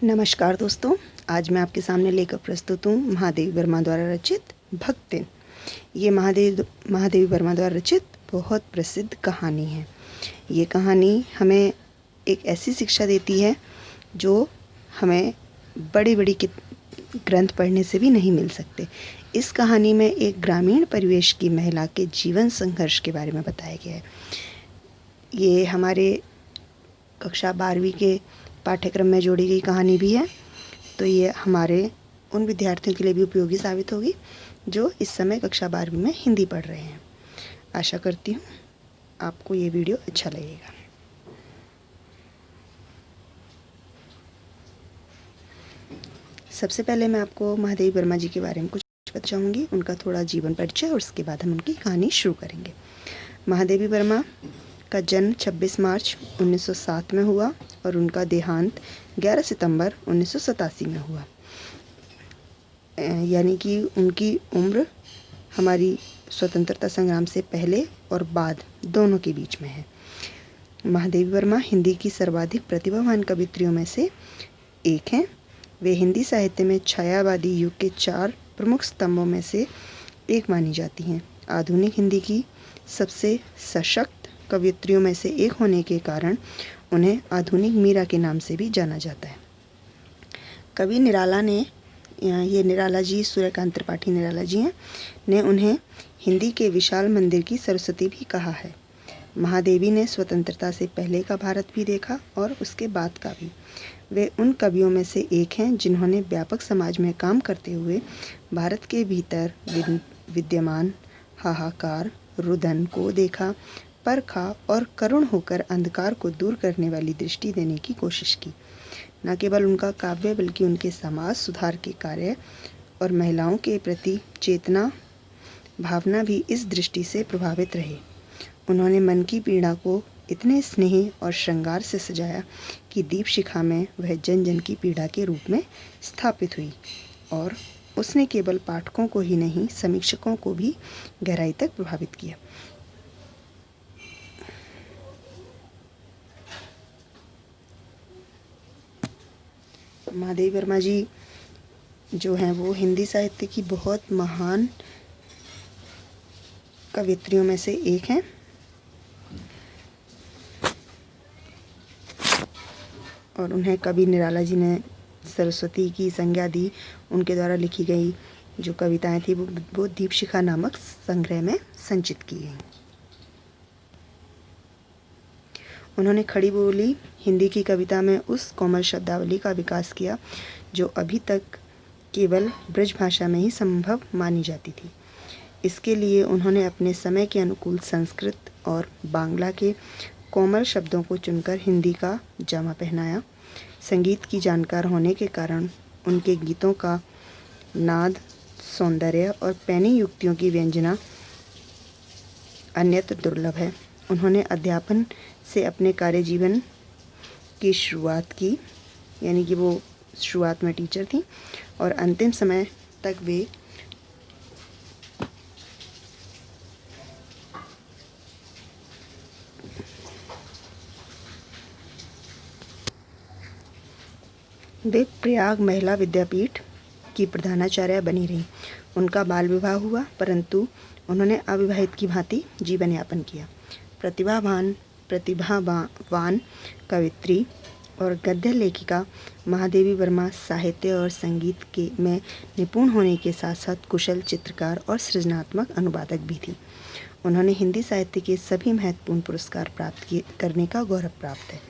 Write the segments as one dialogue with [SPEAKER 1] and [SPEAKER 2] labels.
[SPEAKER 1] नमस्कार दोस्तों, आज मैं आपके सामने लेकर प्रस्तुत हूँ महादेवी वर्मा द्वारा रचित भक्तिन। ये महादेवी वर्मा द्वारा रचित बहुत प्रसिद्ध कहानी है। ये कहानी हमें एक ऐसी शिक्षा देती है जो हमें बड़ी बड़ी ग्रंथ पढ़ने से भी नहीं मिल सकते। इस कहानी में एक ग्रामीण परिवेश की महिला के जीवन संघर्ष के बारे में बताया गया है। ये हमारे कक्षा 12वीं के पाठ्यक्रम में जोड़ी गई कहानी भी है, तो ये हमारे उन विद्यार्थियों के लिए भी उपयोगी साबित होगी जो इस समय कक्षा 12वीं में हिंदी पढ़ रहे हैं। आशा करती हूँ आपको ये वीडियो अच्छा लगेगा। सबसे पहले मैं आपको महादेवी वर्मा जी के बारे में कुछ बताऊंगी, उनका थोड़ा जीवन परिचय, और उसके बाद हम उनकी कहानी शुरू करेंगे। महादेवी वर्मा का जन्म 26 मार्च 1907 में हुआ और उनका देहांत 11 सितंबर 1987 में हुआ। यानी कि उनकी उम्र हमारी स्वतंत्रता संग्राम से पहले और बाद दोनों के बीच में है। महादेवी वर्मा हिंदी की सर्वाधिक प्रतिभावान कवियत्रियों में से एक हैं। वे हिंदी साहित्य में छायावादी युग के 4 प्रमुख स्तंभों में से एक मानी जाती हैं। आधुनिक हिंदी की सबसे सशक्त कवियत्रियों में से एक होने के कारण उन्हें आधुनिक मीरा के नाम से भी जाना जाता है। कवि निराला ने, ये निराला जी सूर्यकांत त्रिपाठी निराला जी हैं, ने उन्हें हिंदी के विशाल मंदिर की सरस्वती भी कहा है। महादेवी ने स्वतंत्रता से पहले का भारत भी देखा और उसके बाद का भी। वे उन कवियों में से एक हैं जिन्होंने व्यापक समाज में काम करते हुए भारत के भीतर विद्यमान हाहाकार, रुदन को देखा, परखा और करुण होकर अंधकार को दूर करने वाली दृष्टि देने की कोशिश की। न केवल उनका काव्य बल्कि उनके समाज सुधार के कार्य और महिलाओं के प्रति चेतना भावना भी इस दृष्टि से प्रभावित रहे। उन्होंने मन की पीड़ा को इतने स्नेह और श्रृंगार से सजाया कि दीप शिखा में वह जन जन की पीड़ा के रूप में स्थापित हुई और उसने केवल पाठकों को ही नहीं, समीक्षकों को भी गहराई तक प्रभावित किया। महादेवी वर्मा जी जो हैं वो हिंदी साहित्य की बहुत महान कवियत्रियों में से एक हैं। और उन्हें कवि निराला जी ने सरस्वती की संज्ञा दी। उनके द्वारा लिखी गई जो कविताएं थी वो दीप शिखा नामक संग्रह में संचित की गई। उन्होंने खड़ी बोली हिंदी की कविता में उस कोमल शब्दावली का विकास किया जो अभी तक केवल ब्रज भाषा में ही संभव मानी जाती थी। इसके लिए उन्होंने अपने समय के अनुकूल संस्कृत और बांग्ला के कोमल शब्दों को चुनकर हिंदी का जामा पहनाया। संगीत की जानकार होने के कारण उनके गीतों का नाद, सौंदर्य और पैनी युक्तियों की व्यंजना अन्यत्र दुर्लभ है। उन्होंने अध्यापन से अपने कार्य जीवन की शुरुआत की, यानी कि वो शुरुआत में टीचर थी और अंतिम समय तक वे प्रयाग महिला विद्यापीठ की प्रधानाचार्य बनी रहीं। उनका बाल विवाह हुआ परंतु उन्होंने अविवाहित की भांति जीवन यापन किया। प्रतिभावान कवित्री और गद्य लेखिका महादेवी वर्मा साहित्य और संगीत के में निपुण होने के साथ साथ कुशल चित्रकार और सृजनात्मक अनुवादक भी थी। उन्होंने हिंदी साहित्य के सभी महत्वपूर्ण पुरस्कार करने का गौरव प्राप्त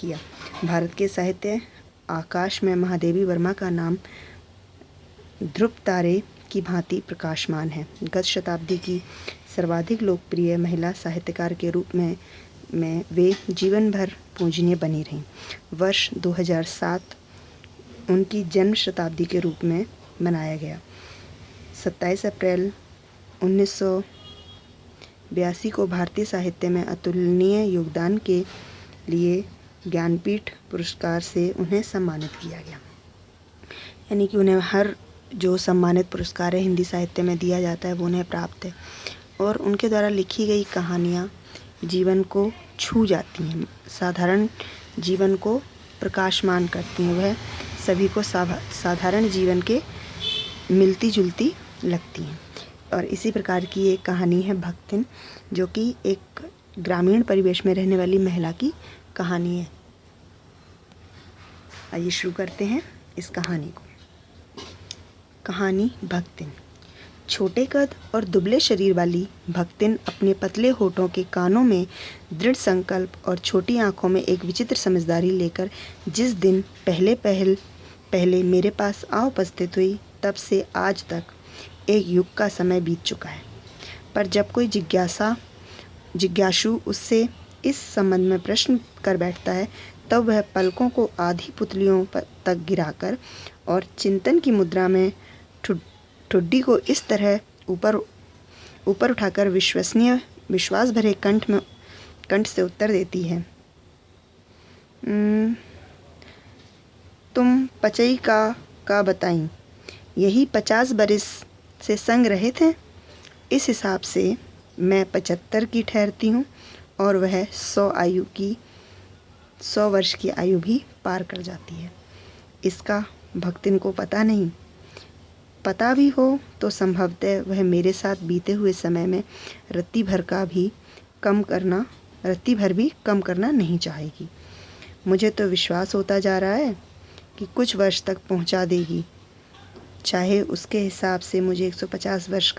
[SPEAKER 1] किया। भारत के साहित्य आकाश में महादेवी वर्मा का नाम ध्रुव तारे की भांति प्रकाशमान है। गत शताब्दी की सर्वाधिक लोकप्रिय महिला साहित्यकार के रूप में वे जीवन भर पूजनीय बनी रहीं। वर्ष 2007 उनकी जन्म शताब्दी के रूप में मनाया गया। 27 अप्रैल 1982 को भारतीय साहित्य में अतुलनीय योगदान के लिए ज्ञानपीठ पुरस्कार से उन्हें सम्मानित किया गया। यानी कि उन्हें हर जो सम्मानित पुरस्कार है हिंदी साहित्य में दिया जाता है वो उन्हें प्राप्त है और उनके द्वारा लिखी गई कहानियाँ जीवन को छू जाती हैं, साधारण जीवन को प्रकाशमान करती हैं। वह सभी को साधारण जीवन के मिलती जुलती लगती हैं। और इसी प्रकार की एक कहानी है भक्तिन, जो कि एक ग्रामीण परिवेश में रहने वाली महिला की कहानी है। आइए शुरू करते हैं इस कहानी को। कहानी भक्तिन। छोटे कद और दुबले शरीर वाली भक्तिन अपने पतले होठों के कानों में दृढ़ संकल्प और छोटी आंखों में एक विचित्र समझदारी लेकर जिस दिन पहले मेरे पास आ उपस्थित हुई, तब से आज तक एक युग का समय बीत चुका है। पर जब कोई जिज्ञासु उससे इस संबंध में प्रश्न कर बैठता है, तब वह पलकों को आधी पुतलियों तक गिराकर और चिंतन की मुद्रा में ठुड्डी को इस तरह ऊपर उठाकर विश्वास भरे कंठ से उत्तर देती है, तुम पचई का बताई, यही 50 बरिस से संग रहे थे। इस हिसाब से मैं 75 की ठहरती हूँ और वह 100 वर्ष की आयु भी पार कर जाती है। इसका भक्तिन को पता नहीं। पता भी हो तो संभवतः वह मेरे साथ बीते हुए समय में रत्ती भर भी कम करना नहीं चाहेगी। मुझे तो विश्वास होता जा रहा है कि कुछ वर्ष तक पहुंचा देगी, चाहे उसके हिसाब से मुझे 150 वर्ष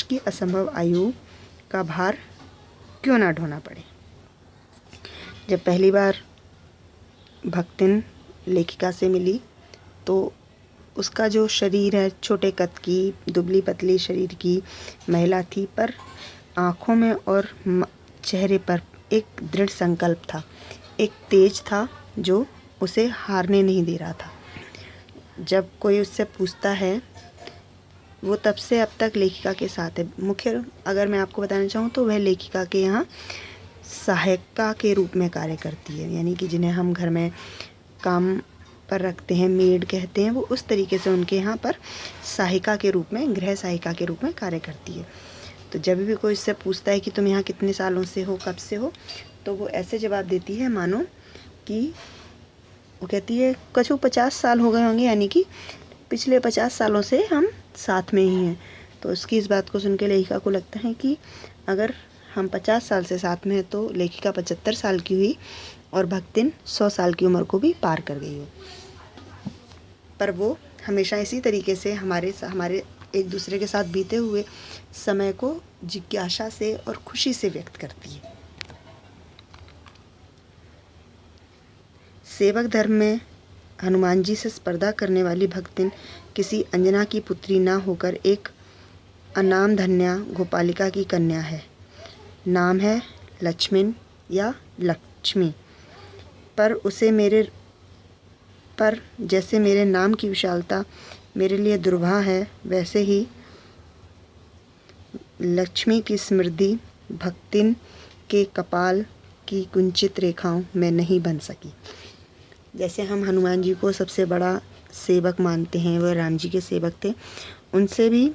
[SPEAKER 1] की असंभव आयु का भार क्यों ना ढोना पड़े। जब पहली बार भक्तिन लेखिका से मिली तो उसका जो शरीर है, छोटे कद की दुबली पतली शरीर की महिला थी, पर आँखों में और चेहरे पर एक दृढ़ संकल्प था, एक तेज था जो उसे हारने नहीं दे रहा था। जब कोई उससे पूछता है, वो तब से अब तक लेखिका के साथ है। मुख्य अगर मैं आपको बताना चाहूँ तो वह लेखिका के यहाँ सहायिका के रूप में कार्य करती है, यानी कि जिन्हें हम घर में काम पर रखते हैं, मेड कहते हैं, वो उस तरीके से उनके यहाँ पर सहायिका के रूप में, गृह सहायिका के रूप में कार्य करती है। तो जब भी कोई इससे पूछता है कि तुम यहाँ कितने सालों से हो, कब से हो, तो वो ऐसे जवाब देती है मानो कि वो कहती है कछु 50 साल हो गए होंगे, यानी कि पिछले 50 सालों से हम साथ में ही हैं। तो उसकी इस बात को सुन के लेखिका को लगता है कि अगर हम 50 साल से साथ में हैं तो लेखिका 75 साल की हुई और भक्तिन 100 साल की उम्र को भी पार कर गई हो। पर वो हमेशा इसी तरीके से हमारे एक दूसरे के साथ बीते हुए समय को जिज्ञासा से और खुशी से व्यक्त करती है। सेवक धर्म में हनुमान जी से स्पर्धा करने वाली भक्तिन किसी अंजना की पुत्री ना होकर एक अनाम धन्या गोपालिका की कन्या है। नाम है लक्ष्मण या लक्ष्मी, पर जैसे मेरे नाम की विशालता मेरे लिए दुर्भा है, वैसे ही लक्ष्मी की समृद्धि भक्तिन के कपाल की कुंचित रेखाओं में नहीं बन सकी। जैसे हम हनुमान जी को सबसे बड़ा सेवक मानते हैं, वह राम जी के सेवक थे, उनसे भी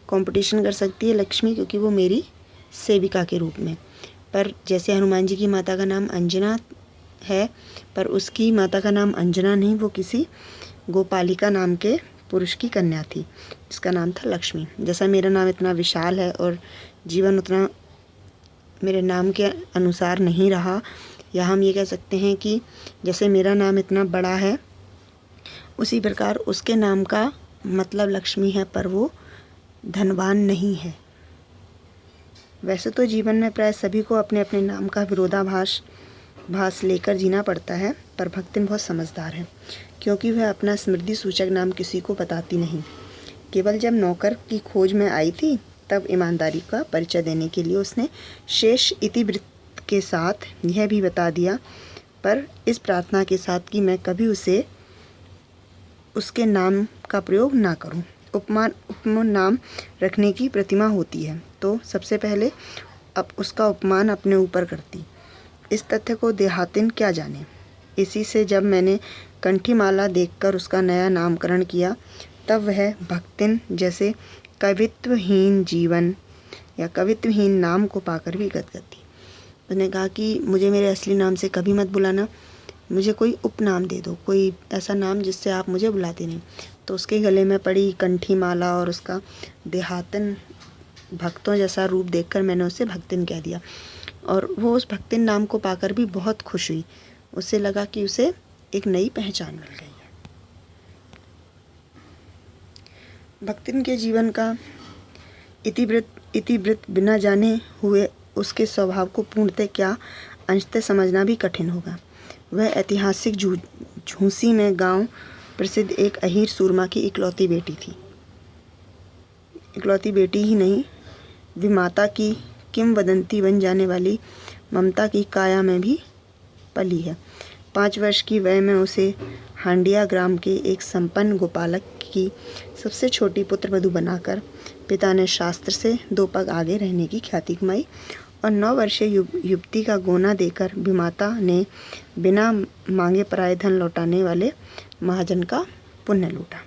[SPEAKER 1] कंपटीशन कर सकती है लक्ष्मी, क्योंकि वो मेरी सेविका के रूप में। पर जैसे हनुमान जी की माता का नाम अंजना है, पर उसकी माता का नाम अंजना नहीं, वो किसी गोपालिका नाम के पुरुष की कन्या थी जिसका नाम था लक्ष्मी। जैसा मेरा नाम इतना विशाल है और जीवन उतना मेरे नाम के अनुसार नहीं रहा, या हम ये कह सकते हैं कि जैसे मेरा नाम इतना बड़ा है, उसी प्रकार उसके नाम का मतलब लक्ष्मी है, पर वो धनवान नहीं है। वैसे तो जीवन में प्राय सभी को अपने अपने नाम का विरोधाभास लेकर जीना पड़ता है, पर भक्तिन बहुत समझदार है, क्योंकि वह अपना स्मृति सूचक नाम किसी को बताती नहीं। केवल जब नौकर की खोज में आई थी, तब ईमानदारी का परिचय देने के लिए उसने शेष इतिवृत्त के साथ यह भी बता दिया, पर इस प्रार्थना के साथ कि मैं कभी उसके नाम का प्रयोग ना करूं। उपमान नाम रखने की प्रतिमा होती है तो सबसे पहले अब उसका उपमान अपने ऊपर करती। इस तथ्य को देहातिन क्या जाने। इसी से जब मैंने कंठीमाला देखकर उसका नया नामकरण किया, तब वह भक्तिन जैसे कवित्वहीन जीवन या कवित्वहीन नाम को पाकर भी गदगद थी। उसने कहा कि मुझे मेरे असली नाम से कभी मत बुलाना, मुझे कोई उपनाम दे दो, कोई ऐसा नाम जिससे आप मुझे बुलाते नहीं। तो उसके गले में पड़ी कंठी माला और उसका देहातन भक्तों जैसा रूप देखकर मैंने उसे भक्तिन कह दिया, और वो उस भक्तिन नाम को पाकर भी बहुत खुश हुई। उसे लगा कि उसे एक नई पहचान मिल गई है। भक्तिन के जीवन का इतिवृत्त बिना जाने हुए उसके स्वभाव को पूर्णतः क्या अंशतः समझना भी कठिन होगा। वह ऐतिहासिक झूंसी में गांव प्रसिद्ध एक अहीर सूरमा की इकलौती बेटी थी। इकलौती बेटी ही नहीं, विमाता की किंवदंती बन जाने वाली ममता की काया में भी पली है। 5 वर्ष की वय में उसे हांडिया ग्राम के एक संपन्न गोपालक की सबसे छोटी पुत्रवधू बनाकर पिता ने शास्त्र से 2 पग आगे रहने की ख्याति कमाई, और 9 वर्षीय युवती का गोना देकर विमाता ने बिना मांगे पराये धन लौटाने वाले महाजन का पुण्य लूटा।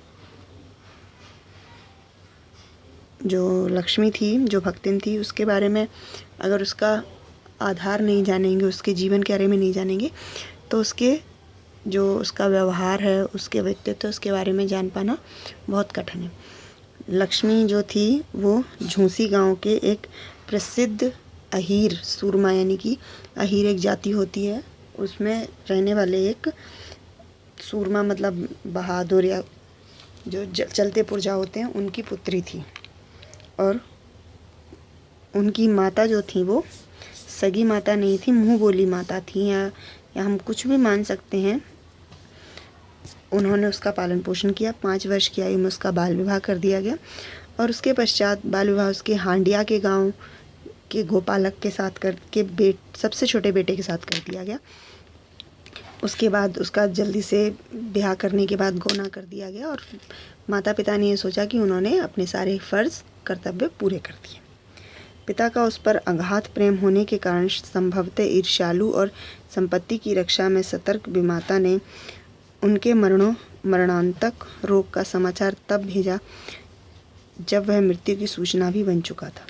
[SPEAKER 1] जो लक्ष्मी थी, जो भक्तिन थी, उसके बारे में अगर उसका आधार नहीं जानेंगे, उसके जीवन के बारे में नहीं जानेंगे, तो उसके जो उसका व्यवहार है, उसके व्यक्तित्व, उसके बारे में जान पाना बहुत कठिन है। लक्ष्मी जो थी वो झूंसी गांव के एक प्रसिद्ध अहीर सूरमा, यानी कि अहीर एक जाति होती है, उसमें रहने वाले एक सूरमा मतलब बहादुर या जो चलते पुरजा होते हैं, उनकी पुत्री थी। और उनकी माता जो थी वो सगी माता नहीं थी, मुँह बोली माता थी, या हम कुछ भी मान सकते हैं। उन्होंने उसका पालन पोषण किया। 5 वर्ष की आयु में उसका बाल विवाह कर दिया गया, और उसके पश्चात बाल विवाह उसके हांडिया के गांव के गोपालक के साथ करके सबसे छोटे बेटे के साथ कर दिया गया। उसके बाद उसका जल्दी से ब्याह करने के बाद गोना कर दिया गया, और माता पिता ने ये सोचा कि उन्होंने अपने सारे फर्ज कर्तव्य पूरे कर दिए। पिता का उस पर अगाध प्रेम होने के कारण संभवतः ईर्ष्यालु और संपत्ति की रक्षा में सतर्क विमाता ने उनके मरणांतक रोग का समाचार तब भेजा जब वह मृत्यु की सूचना भी बन चुका था।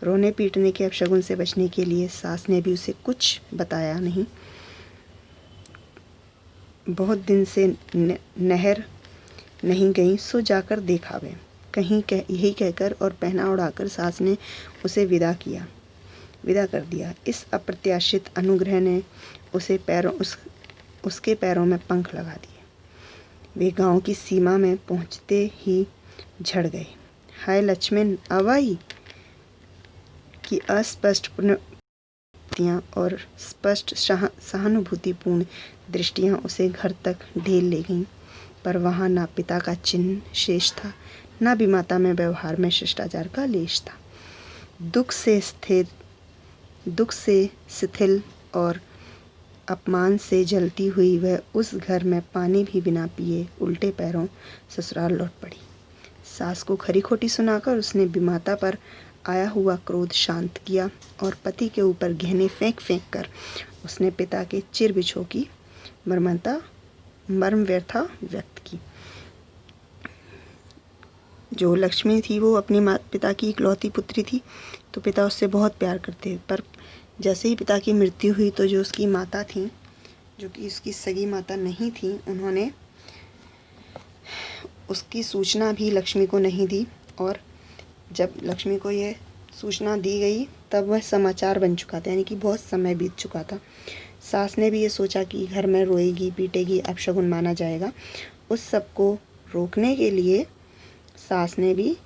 [SPEAKER 1] रोने पीटने के अपशगुन से बचने के लिए सास ने भी उसे कुछ बताया नहीं। बहुत दिन से नहर नहीं गई, सो जाकर देखावे, कहीं यही कहकर और पहना उड़ाकर सास ने उसे विदा कर दिया। इस अप्रत्याशित अनुग्रह ने उसके पैरों में पंख लगा दिए। वे गांव की सीमा में पहुंचते ही झड़ गए। हाय लक्ष्मण, अब आई कि अस्पष्ट पुनः और स्पष्ट सहानुभूतिपूर्ण दृष्टियां उसे घर तक ढेल ले गईं, पर वहां ना पिता का चिन्ह शेष था, ना विमाता में व्यवहार में शिष्टाचार का लेश था। दुख से शिथिल और अपमान से जलती हुई वह उस घर में पानी भी बिना पिए उल्टे पैरों ससुराल लौट पड़ी। सास को खरी खोटी सुनाकर उसने विमाता पर आया हुआ क्रोध शांत किया, और पति के ऊपर गहने फेंक कर उसने पिता के चिर बिछो की मर्म व्यथा व्यक्त की। जो लक्ष्मी थी वो अपने पिता की इकलौती पुत्री थी, तो पिता उससे बहुत प्यार करते, पर जैसे ही पिता की मृत्यु हुई तो जो उसकी माता थी, जो कि उसकी सगी माता नहीं थी, उन्होंने उसकी सूचना भी लक्ष्मी को नहीं दी, और जब लक्ष्मी को ये सूचना दी गई तब वह समाचार बन चुका था, यानी कि बहुत समय बीत चुका था। सास ने भी ये सोचा कि घर में रोएगी पीटेगी, अपशगुन माना जाएगा। उस सब को रोकने के लिए सास ने भी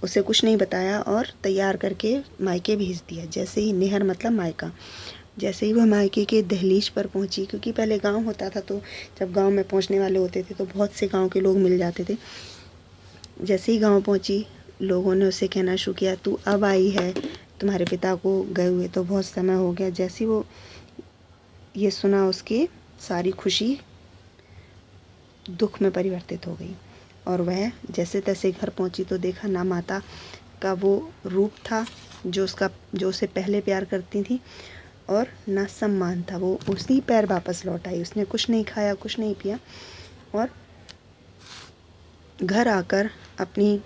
[SPEAKER 1] उसे कुछ नहीं बताया और तैयार करके मायके भेज दिया। जैसे ही निहर मतलब मायका, जैसे ही वह मायके के दहलीज पर पहुंची, क्योंकि पहले गांव होता था, तो जब गांव में पहुंचने वाले होते थे तो बहुत से गांव के लोग मिल जाते थे। जैसे ही गांव पहुंची, लोगों ने उसे कहना शुरू किया, तू अब आई है, तुम्हारे पिता को गए हुए तो बहुत समय हो गया। जैसे वो ये सुना, उसकी सारी खुशी दुख में परिवर्तित हो गई, और वह जैसे तैसे घर पहुंची तो देखा ना माता का वो रूप था जो उसे पहले प्यार करती थी, और ना सम्मान था। वो उसी पैर वापस लौट आई। उसने कुछ नहीं खाया, कुछ नहीं पिया, और घर आकर अपनी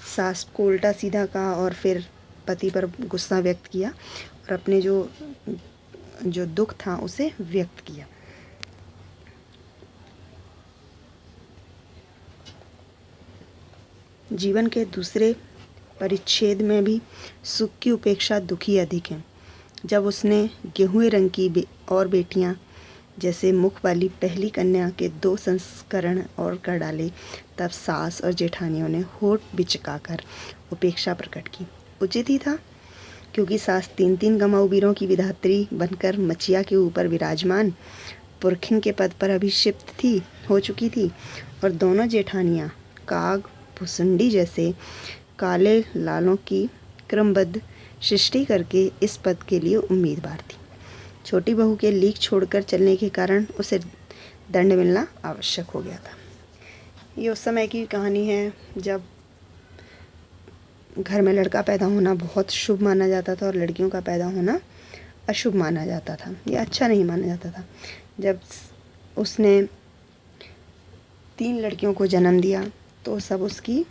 [SPEAKER 1] सास को उल्टा सीधा कहा, और फिर पति पर गुस्सा व्यक्त किया, और अपने जो जो दुख था उसे व्यक्त किया। जीवन के दूसरे परिच्छेद में भी सुख की उपेक्षा दुख ही अधिक है। जब उसने गेहुए रंग की और बेटियां जैसे मुख वाली पहली कन्या के 2 संस्करण और कर डाले, तब सास और जेठानियों ने होठ बिचकाकर उपेक्षा प्रकट की। उचित ही था, क्योंकि सास 3 गमाऊ वीरों की विधात्री बनकर मचिया के ऊपर विराजमान पुरखिन के पद पर अभिषिक्त हो चुकी थी, और दोनों जेठानियां काग भुसुंडी जैसे काले लालों की क्रमबद्ध सृष्टि करके इस पद के लिए उम्मीदवार थी। छोटी बहू के लीक छोड़कर चलने के कारण उसे दंड मिलना आवश्यक हो गया था। ये उस समय की कहानी है जब घर में लड़का पैदा होना बहुत शुभ माना जाता था और लड़कियों का पैदा होना अशुभ माना जाता था, ये अच्छा नहीं माना जाता था। जब उसने 3 लड़कियों को जन्म दिया तो सब उसकी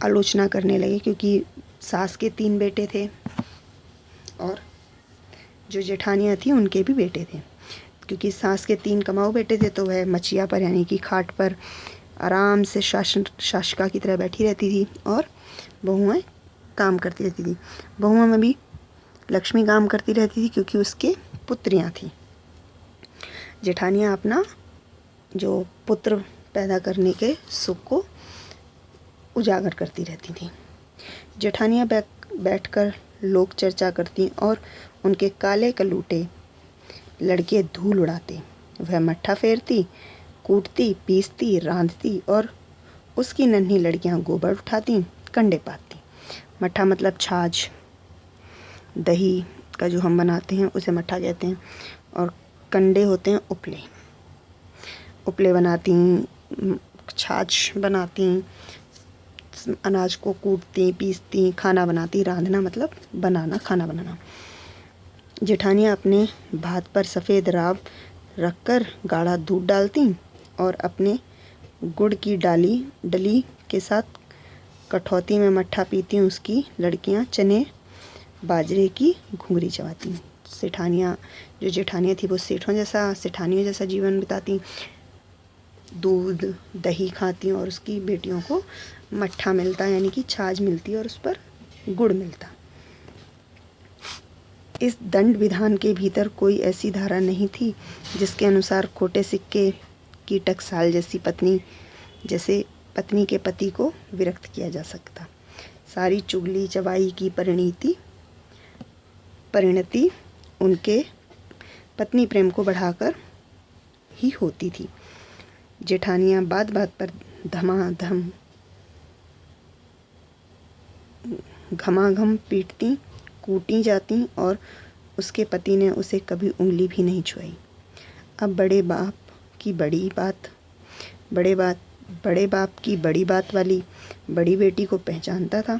[SPEAKER 1] आलोचना करने लगे, क्योंकि सास के 3 बेटे थे और जो जेठानियाँ थी उनके भी बेटे थे। क्योंकि सास के 3 कमाऊ बेटे थे तो वह मचिया पर यानी कि खाट पर आराम से शासिका की तरह बैठी रहती थी और बहुएं काम करती रहती थी। बहुओं में भी लक्ष्मी काम करती रहती थी क्योंकि उसके पुत्रियां थीं। जेठानियाँ अपना जो पुत्र पैदा करने के सुख को उजागर करती रहती थीं। जेठानियाँ बैठकर लोक चर्चा करती और उनके काले कलूटे लड़के धूल उड़ाते। वह मट्ठा फेरती, कूटती, पीसती, रांधती और उसकी नन्ही लड़कियां गोबर उठाती, कंडे पाती। मट्ठा मतलब छाछ, दही का जो हम बनाते हैं उसे मट्ठा कहते हैं, और कंडे होते हैं उपले। उपले बनाती, छाछ बनाती, अनाज को कूटती, पीसती, खाना बनाती। रांधना मतलब बनाना, खाना बनाना। जेठानियाँ अपने भात पर सफ़ेद राब रखकर गाढ़ा दूध डालती और अपने गुड़ की डली के साथ कठौती में मट्ठा पीती। उसकी लड़कियां चने बाजरे की घुंघरी चबाती। जो जेठानियाँ थी वो सेठानियों जैसा जीवन बिताती, दूध दही खाती और उसकी बेटियों को मट्ठा मिलता यानी कि छाछ मिलती और उस पर गुड़ मिलता। इस दंड विधान के भीतर कोई ऐसी धारा नहीं थी जिसके अनुसार खोटे सिक्के की टकसाल जैसे पत्नी के पति को विरक्त किया जा सकता। सारी चुगली चबाई की परिणति उनके पत्नी प्रेम को बढ़ाकर ही होती थी। जेठानियाँ बात बात पर धमाधम घमाघम पीटती, कूटी जाती और उसके पति ने उसे कभी उंगली भी नहीं छुआई। अब बड़े बाप की बड़ी बात वाली बड़ी बेटी को पहचानता था।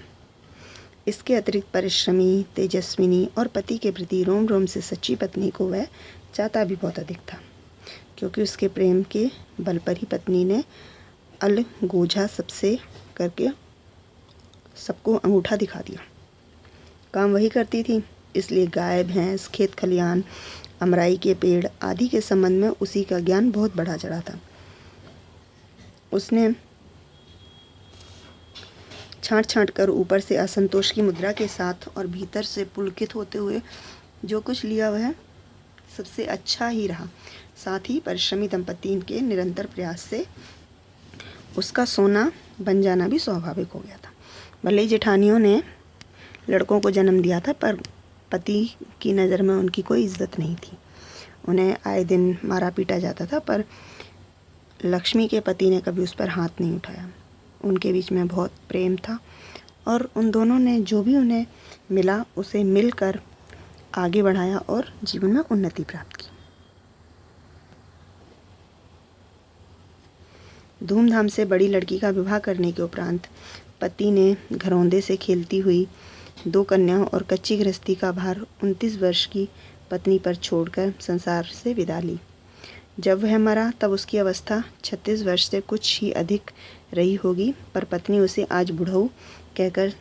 [SPEAKER 1] इसके अतिरिक्त परिश्रमी, तेजस्विनी और पति के प्रति रोम रोम से सच्ची पत्नी को वह चाहता भी बहुत अधिक था, क्योंकि उसके प्रेम के बल पर ही पत्नी ने अलगोजा सबसे करके सबको अंगूठा दिखा दिया। काम वही करती थी, इसलिए गाय भैंस, खेत खलियान, अमराई के पेड़ आदि के संबंध में उसी का ज्ञान बहुत बढ़ा चढ़ा था। उसने छांट कर ऊपर से असंतोष की मुद्रा के साथ और भीतर से पुलकित होते हुए जो कुछ लिया वह सबसे अच्छा ही रहा। साथ ही परिश्रमी दंपति के निरंतर प्रयास से उसका सोना बन जाना भी स्वाभाविक हो गया था। भले ही जेठानियों ने लड़कों को जन्म दिया था, पर पति की नज़र में उनकी कोई इज्जत नहीं थी। उन्हें आए दिन मारा पीटा जाता था, पर लक्ष्मी के पति ने कभी उस पर हाथ नहीं उठाया। उनके बीच में बहुत प्रेम था और उन दोनों ने जो भी उन्हें मिला उसे मिलकर आगे बढ़ाया और जीवन में उन्नति प्राप्त की। धूमधाम से बड़ी लड़की का विवाह करने के उपरांत पति ने घरौंदे से खेलती हुई 2 कन्याओं और कच्ची गृहस्थी का भार 29 वर्ष की पत्नी पर छोड़कर संसार से विदा ली। जब वह मरा तब उसकी अवस्था 36 वर्ष से कुछ ही अधिक रही होगी, पर पत्नी उसे आज बुढ़ऊ कहकर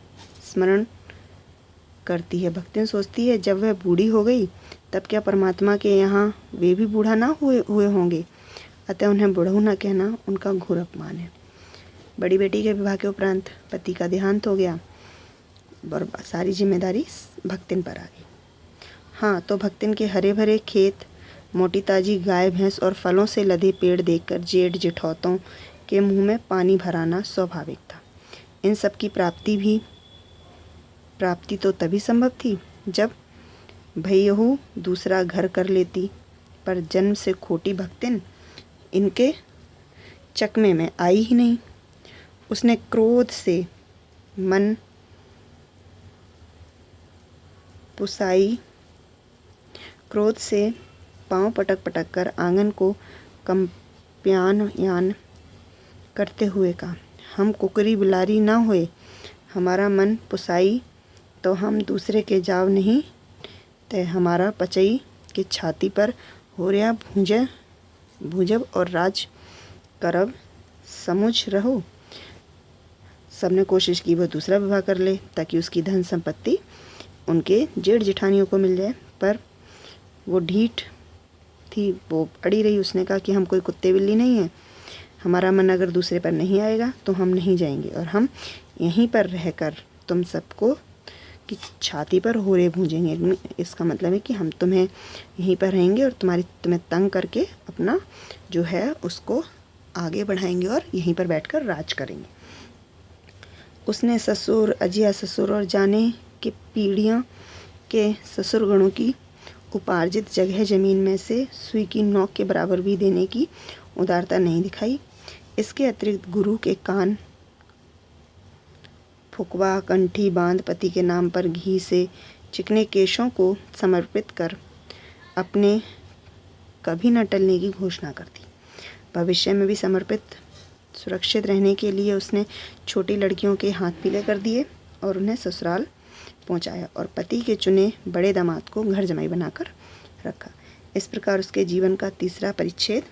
[SPEAKER 1] स्मरण करती है। भक्तिन सोचती है जब वह बूढ़ी हो गई तब क्या परमात्मा के यहाँ वे भी बूढ़ा ना हुए होंगे, अतः उन्हें बुढ़ऊ न कहना उनका घोर अपमान है। बड़ी बेटी के विवाह के उपरांत पति का देहांत हो गया और सारी जिम्मेदारी भक्तिन पर आ गई। हाँ, तो भक्तिन के हरे भरे खेत, मोटी ताजी गाय भैंस और फलों से लदे पेड़ देखकर जेठ जेठौतों के मुंह में पानी भराना स्वाभाविक था। इन सब की प्राप्ति तो तभी संभव थी जब भैयहू दूसरा घर कर लेती, पर जन्म से खोटी भक्तिन इनके चकमे में आई ही नहीं। उसने क्रोध से पांव पटक पटक कर आंगन को कंप्यान करते हुए कहा, हम कुकरी बिलारी ना होए, हमारा मन पुसाई तो हम दूसरे के जाव नहीं, ते हमारा पचई के छाती पर हो रहा भूजब और राज करब समुझ रहो। सबने कोशिश की वह दूसरा विवाह कर ले ताकि उसकी धन संपत्ति उनके जेठ जेठानियों को मिल जाए, पर वो ढीठ थी, वो अड़ी रही। उसने कहा कि हम कोई कुत्ते बिल्ली नहीं हैं, हमारा मन अगर दूसरे पर नहीं आएगा तो हम नहीं जाएंगे और हम यहीं पर रहकर तुम सबको की छाती पर होरे भूंजेंगे। इसका मतलब है कि हम तुम्हें यहीं पर रहेंगे और तुम्हें तंग करके अपना जो है उसको आगे बढ़ाएंगे और यहीं पर बैठकर राज करेंगे। उसने ससुर, अजिया ससुर और जाने के पीढ़ियाँ के ससुर गणों की उपार्जित जगह जमीन में से सुई की नोक के बराबर भी देने की उदारता नहीं दिखाई। इसके अतिरिक्त गुरु के कान फुकवा कंठी बांध पति के नाम पर घी से चिकने केशों को समर्पित कर अपने कभी न टलने की घोषणा करती। भविष्य में भी समर्पित सुरक्षित रहने के लिए उसने छोटी लड़कियों के हाथ पीले कर दिए और उन्हें ससुराल पहुंचाया और पति के चुने बड़े दामाद को घर जमाई बनाकर रखा। इस प्रकार उसके जीवन का तीसरा परिच्छेद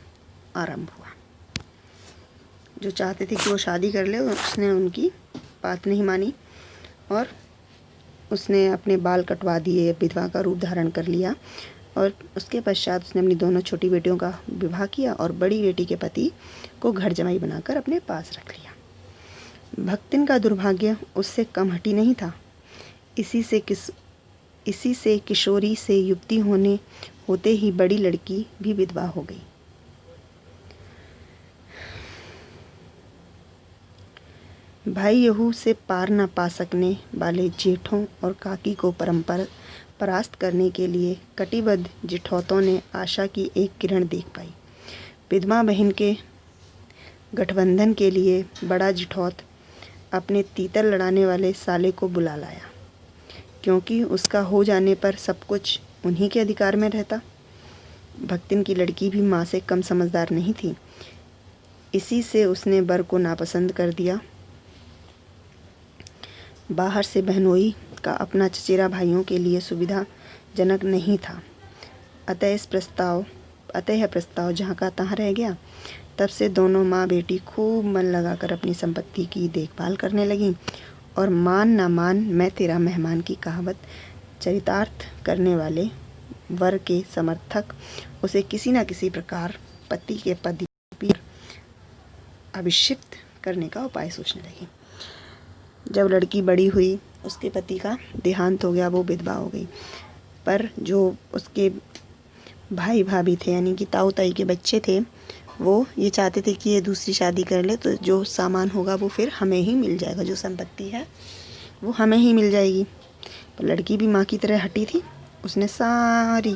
[SPEAKER 1] आरंभ हुआ। जो चाहते थे कि वो शादी कर ले, उसने उनकी बात नहीं मानी और उसने अपने बाल कटवा दिए, विधवा का रूप धारण कर लिया और उसके पश्चात उसने अपनी दोनों छोटी बेटियों का विवाह किया और बड़ी बेटी के पति को घर जमाई बनाकर अपने पास रख लिया। भक्तिन का दुर्भाग्य उससे कम हटी नहीं था। इसी से किशोरी से युवती होते ही बड़ी लड़की भी विधवा हो गई। भाई यहू से पार न पा सकने वाले जेठों और काकी को परास्त करने के लिए कटिबद्ध जेठौतों ने आशा की एक किरण देख पाई। विधवा बहन के गठबंधन के लिए बड़ा जेठौत अपने तीतर लड़ाने वाले साले को बुला लाया, क्योंकि उसका हो जाने पर सब कुछ उन्हीं के अधिकार में रहता। भक्तिन की लड़की भी माँ से कम समझदार नहीं थी। इसी से उसने बर को नापसंद कर दिया। बाहर से बहनोई का अपना चचेरा भाइयों के लिए सुविधाजनक नहीं था। अतः यह प्रस्ताव जहाँ का तहाँ रह गया। तब से दोनों माँ बेटी खूब मन लगाकर अपनी संपत्ति की देखभाल करने लगीं और मान ना मान मैं तेरा मेहमान की कहावत चरितार्थ करने वाले वर के समर्थक उसे किसी न किसी प्रकार पति के पद पर अभिषिक्त करने का उपाय सोचने लगी। जब लड़की बड़ी हुई, उसके पति का देहांत हो गया, वो विधवा हो गई, पर जो उसके भाई भाभी थे यानी कि ताऊ ताई के बच्चे थे, वो ये चाहते थे कि ये दूसरी शादी कर ले तो जो सामान होगा वो फिर हमें ही मिल जाएगा, जो संपत्ति है वो हमें ही मिल जाएगी। पर लड़की भी माँ की तरह हटी थी। उसने सारी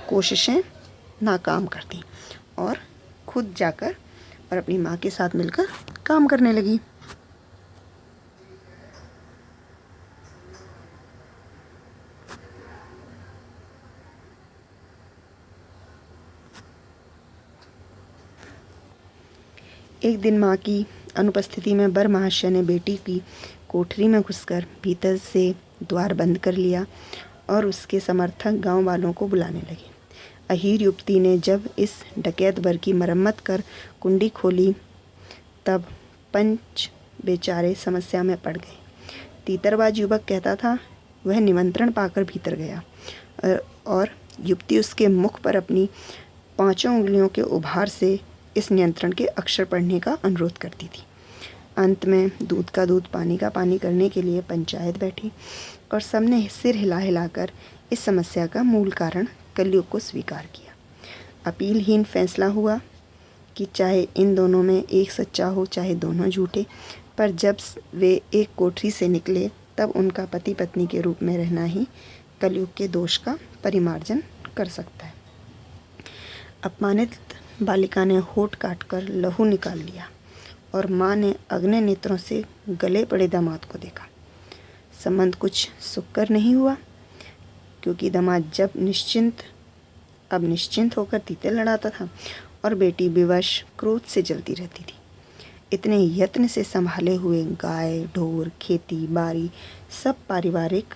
[SPEAKER 1] कोशिशें नाकाम कर दी और खुद जाकर और अपनी माँ के साथ मिलकर काम करने लगी। एक दिन माँ की अनुपस्थिति में बर महाशय ने बेटी की कोठरी में घुसकर भीतर से द्वार बंद कर लिया और उसके समर्थक गांव वालों को बुलाने लगे। अहीर युवती ने जब इस डकैत बर की मरम्मत कर कुंडी खोली तब पंच बेचारे समस्या में पड़ गए। तीतरबाज युवक कहता था वह निमंत्रण पाकर भीतर गया और युवती उसके मुख पर अपनी 5 उंगलियों के उभार से इस नियंत्रण के अक्षर पढ़ने का अनुरोध करती थी। अंत में दूध का दूध पानी का पानी करने के लिए पंचायत बैठी और सबने सिर हिला हिलाकर इस समस्या का मूल कारण कलयुग को स्वीकार किया। अपीलहीन फैसला हुआ कि चाहे इन दोनों में एक सच्चा हो चाहे दोनों झूठे, पर जब वे एक कोठरी से निकले तब उनका पति पत्नी के रूप में रहना ही कलयुग के दोष का परिमार्जन कर सकता है। अपमानित बालिका ने होठ काटकर लहू निकाल लिया और माँ ने अग्नि नेत्रों से गले पड़े दामाद को देखा। संबंध कुछ सुखकर नहीं हुआ, क्योंकि दामाद अब निश्चिंत होकर तीते लड़ाता था और बेटी विवश क्रोध से जलती रहती थी। इतने यत्न से संभाले हुए गाय ढोर खेती बाड़ी सब पारिवारिक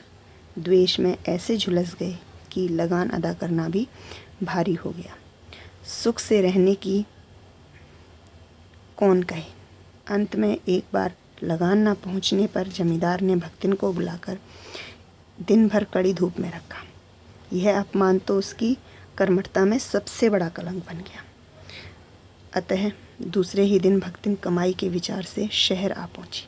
[SPEAKER 1] द्वेष में ऐसे झुलस गए कि लगान अदा करना भी भारी हो गया। सुख से रहने की कौन कहे। अंत में एक बार लगान न पहुंचने पर जमींदार ने भक्तिन को बुलाकर दिन भर कड़ी धूप में रखा। यह अपमान तो उसकी कर्मठता में सबसे बड़ा कलंक बन गया। अतः दूसरे ही दिन भक्तिन कमाई के विचार से शहर आ पहुंची।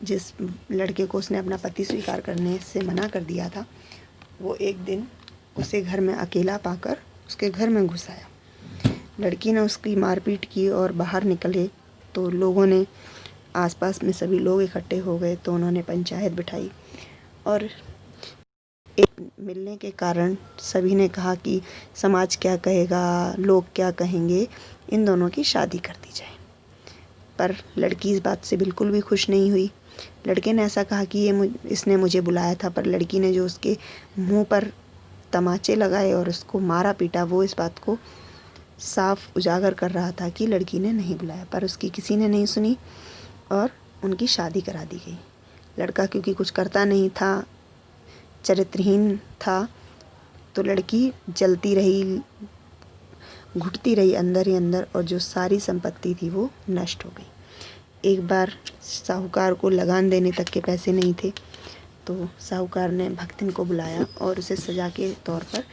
[SPEAKER 1] जिस लड़के को उसने अपना पति स्वीकार करने से मना कर दिया था, वो एक दिन उसे घर में अकेला पाकर उसके घर में घुस आया। लड़की ने उसकी मारपीट की और बाहर निकले तो लोगों ने, आसपास में सभी लोग इकट्ठे हो गए तो उन्होंने पंचायत बिठाई और एक मिलने के कारण सभी ने कहा कि समाज क्या कहेगा, लोग क्या कहेंगे, इन दोनों की शादी कर दी जाए। पर लड़की इस बात से बिल्कुल भी खुश नहीं हुई। लड़के ने ऐसा कहा कि इसने मुझे बुलाया था, पर लड़की ने जो उसके मुंह पर तमाचे लगाए और उसको मारा पीटा, वो इस बात को साफ उजागर कर रहा था कि लड़की ने नहीं बुलाया। पर उसकी किसी ने नहीं सुनी और उनकी शादी करा दी गई। लड़का क्योंकि कुछ करता नहीं था, चरित्रहीन था, तो लड़की जलती रही, घुटती रही अंदर ही अंदर, और जो सारी संपत्ति थी वो नष्ट हो गई। एक बार साहूकार को लगान देने तक के पैसे नहीं थे, तो साहूकार ने भक्तिन को बुलाया और उसे सजा के तौर पर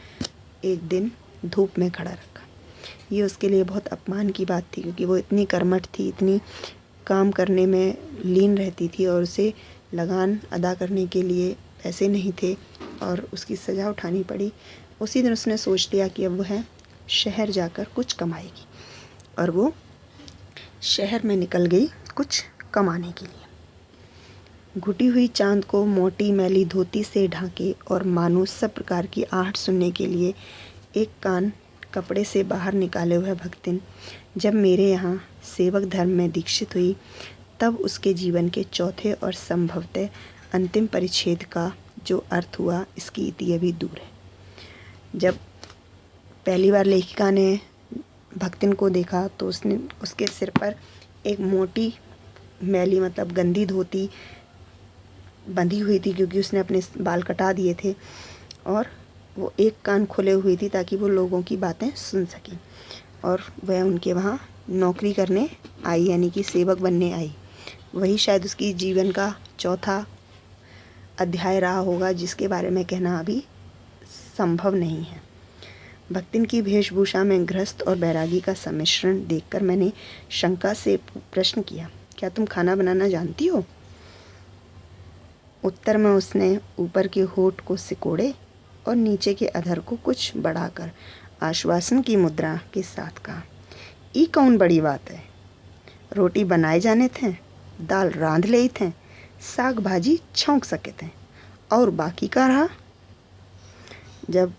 [SPEAKER 1] एक दिन धूप में खड़ा रखा। ये उसके लिए बहुत अपमान की बात थी, क्योंकि वो इतनी कर्मठ थी, इतनी काम करने में लीन रहती थी और उसे लगान अदा करने के लिए पैसे नहीं थे और उसकी सज़ा उठानी पड़ी। उसी दिन उसने सोच लिया कि अब वह शहर जाकर कुछ कमाएगी, और वो शहर में निकल गई कुछ कमाने के लिए। घुटी हुई चांद को मोटी मैली धोती से ढांके और मानो सब प्रकार की आहट सुनने के लिए एक कान कपड़े से बाहर निकाले हुए भक्तिन जब मेरे यहाँ सेवक धर्म में दीक्षित हुई, तब उसके जीवन के चौथे और संभवतः अंतिम परिच्छेद का जो अर्थ हुआ, इसकी इति अभी दूर है। जब पहली बार लेखिका ने भक्तिन को देखा तो उसने उसके सिर पर एक मोटी मैली मतलब गंदी धोती बंधी हुई थी, क्योंकि उसने अपने बाल कटा दिए थे और वो एक कान खुले हुई थी ताकि वो लोगों की बातें सुन सकें। और वह उनके वहाँ नौकरी करने आई, यानी कि सेवक बनने आई। वही शायद उसकी जीवन का चौथा अध्याय रहा होगा, जिसके बारे में कहना अभी संभव नहीं है। भक्तिन की वेशभूषा में गृहस्थ और बैरागी का सम्मिश्रण देखकर मैंने शंका से प्रश्न किया, क्या तुम खाना बनाना जानती हो? उत्तर में उसने ऊपर के होठ को सिकोड़े और नीचे के अधर को कुछ बढ़ाकर आश्वासन की मुद्रा के साथ कहा, ई कौन बड़ी बात है, रोटी बनाए जाने थे, दाल रांध ले थे, साग भाजी छौंक सके थे, और बाकी का रहा। जब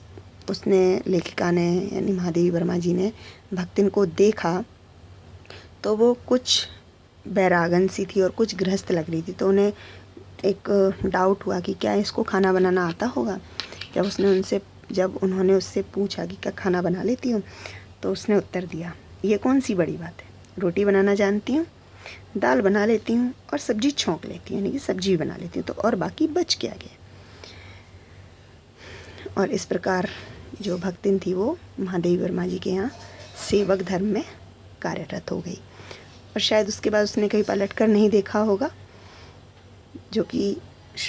[SPEAKER 1] उसने लेखिका ने यानी महादेवी वर्मा जी ने भक्तिन को देखा तो वो कुछ बैरागन सी थी और कुछ गृहस्थ लग रही थी, तो उन्हें एक डाउट हुआ कि क्या इसको खाना बनाना आता होगा। जब उन्होंने उससे पूछा कि क्या खाना बना लेती हूँ, तो उसने उत्तर दिया, ये कौन सी बड़ी बात है, रोटी बनाना जानती हूँ, दाल बना लेती हूँ और सब्जी छौंक लेती हूँ, यानी कि सब्जी बना लेती हूँ, तो और बाकी बच क्या गया। और इस प्रकार जो भक्तिन थी वो महादेवी वर्मा जी के यहाँ सेवक धर्म में कार्यरत हो गई। और शायद उसके बाद उसने कहीं पलट कर नहीं देखा होगा, जो कि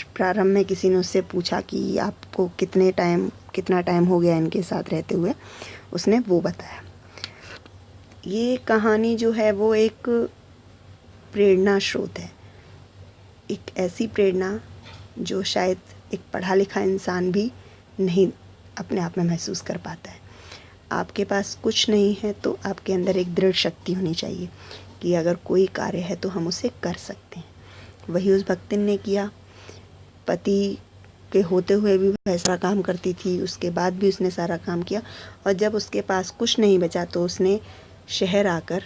[SPEAKER 1] प्रारंभ में किसी ने उससे पूछा कि आपको कितना टाइम हो गया इनके साथ रहते हुए, उसने वो बताया। ये कहानी जो है वो एक प्रेरणा स्रोत है, एक ऐसी प्रेरणा जो शायद एक पढ़ा लिखा इंसान भी नहीं अपने आप में महसूस कर पाता है। आपके पास कुछ नहीं है तो आपके अंदर एक दृढ़ शक्ति होनी चाहिए कि अगर कोई कार्य है तो हम उसे कर सकते हैं। वही उस भक्तिन ने किया। पति के होते हुए भी वह सारा काम करती थी, उसके बाद भी उसने सारा काम किया, और जब उसके पास कुछ नहीं बचा तो उसने शहर आकर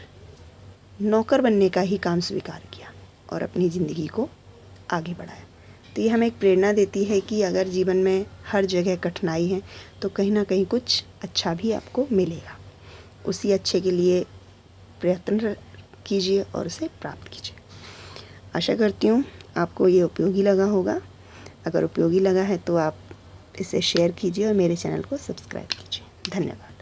[SPEAKER 1] नौकर बनने का ही काम स्वीकार किया और अपनी ज़िंदगी को आगे बढ़ाया। तो ये हमें एक प्रेरणा देती है कि अगर जीवन में हर जगह कठिनाई है तो कहीं ना कहीं कुछ अच्छा भी आपको मिलेगा। उसी अच्छे के लिए प्रयत्न कीजिए और उसे प्राप्त कीजिए। आशा करती हूँ आपको ये उपयोगी लगा होगा। अगर उपयोगी लगा है तो आप इसे शेयर कीजिए और मेरे चैनल को सब्सक्राइब कीजिए। धन्यवाद।